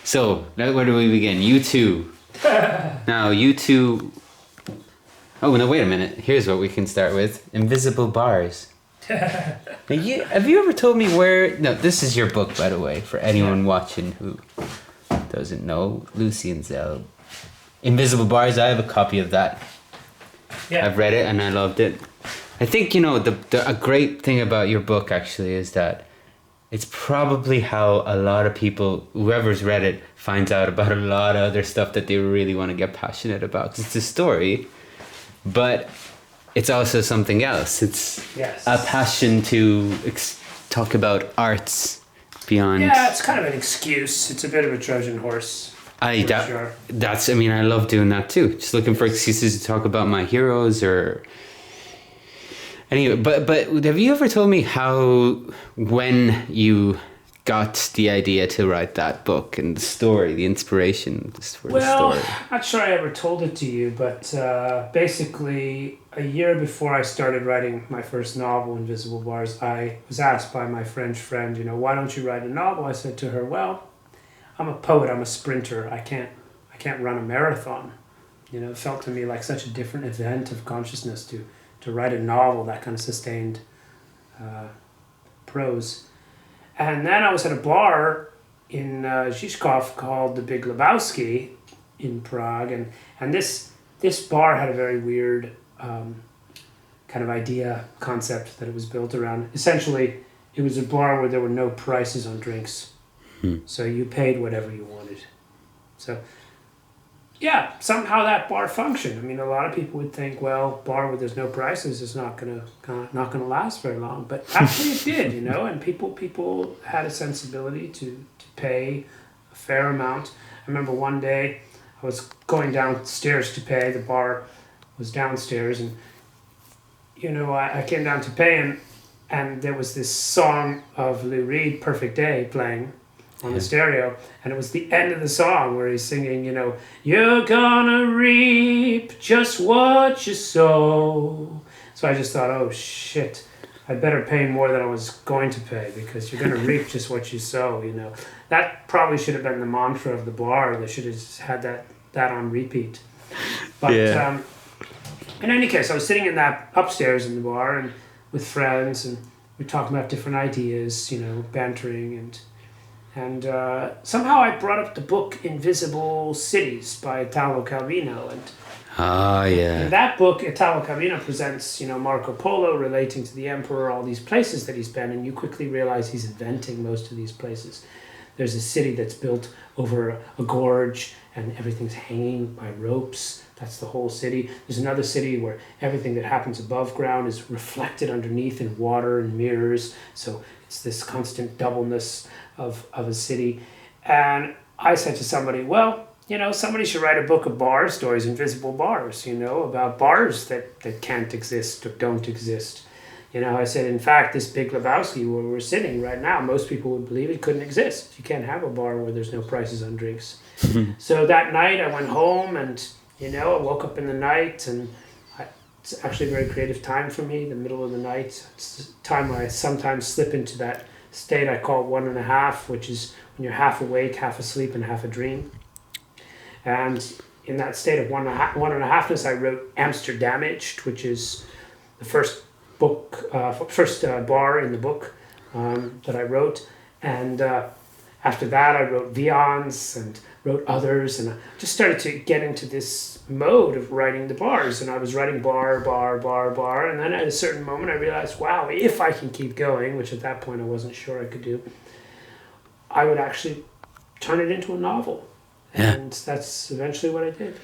So, where do we begin? You two. Now, you two... Oh, no, wait a minute. Here's what we can start with. Invisible bars. Now, have you ever told me where... No, this is your book, by the way, for anyone watching who doesn't know. Lucien Zell. Invisible Bars, I have a copy of that. Yeah. I've read it and I loved it. I think, a great thing about your book, actually, is that it's probably how a lot of people, whoever's read it, finds out about a lot of other stuff that they really want to get passionate about. 'Cause it's a story, but it's also something else. It's a passion to talk about arts beyond... Yeah, it's kind of an excuse. It's a bit of a Trojan horse. I love doing that too. Just looking for excuses to talk about my heroes or... Anyway, but have you ever told me when you got the idea to write that book and the story, the inspiration for the story? I'm not sure I ever told it to you, but basically a year before I started writing my first novel, Invisible Bars, I was asked by my French friend, why don't you write a novel? I said to her, well, I'm a poet, I'm a sprinter, I can't run a marathon. It felt to me like such a different event of consciousness to write a novel, that kind of sustained prose. And then I was at a bar in Žižkov called the Big Lebowski in Prague, and this bar had a very weird kind of idea, concept that it was built around. Essentially, it was a bar where there were no prices on drinks. So you paid whatever you wanted. So yeah, somehow that bar functioned. I mean, a lot of people would think, well, bar where there's no prices is not gonna last very long, but actually it did, and people had a sensibility to pay a fair amount. I remember one day I was going downstairs to pay. The bar was downstairs, and I came down to pay, and there was this song of Lou Reed, "Perfect Day," playing on the stereo, and it was the end of the song where he's singing, you're gonna reap just what you sow. So I just thought, oh shit, I better pay more than I was going to pay, because you're gonna reap just what you sow. That probably should have been the mantra of the bar. They should have just had that on repeat. But in any case, I was sitting in that upstairs in the bar and with friends, and we were talking about different ideas, bantering, and somehow I brought up the book Invisible Cities by Italo Calvino. In that book, Italo Calvino presents, Marco Polo relating to the emperor, all these places that he's been, and you quickly realize he's inventing most of these places. There's a city that's built over a gorge, and everything's hanging by ropes. That's the whole city. There's another city where everything that happens above ground is reflected underneath in water and mirrors. So it's this constant doubleness of a city. And I said to somebody, well, somebody should write a book of bar stories, invisible bars, about bars that can't exist or don't exist. I said, in fact, this Big Lebowski where we're sitting right now, most people would believe it couldn't exist. You can't have a bar where there's no prices on drinks. So that night I went home and, I woke up in the night, and it's actually a very creative time for me, the middle of the night. It's a time where I sometimes slip into that state I call 1.5, which is when you're half awake, half asleep, and half a dream. And in that state of 1.5ness, I wrote Amsterdamaged, which is the first bar in the book that I wrote. And after that, I wrote Vians and wrote others, and I just started to get into this mode of writing the bars. And I was writing bar, and then at a certain moment I realized, wow, if I can keep going, which at that point I wasn't sure I could do, I would actually turn it into a novel. And that's eventually what I did.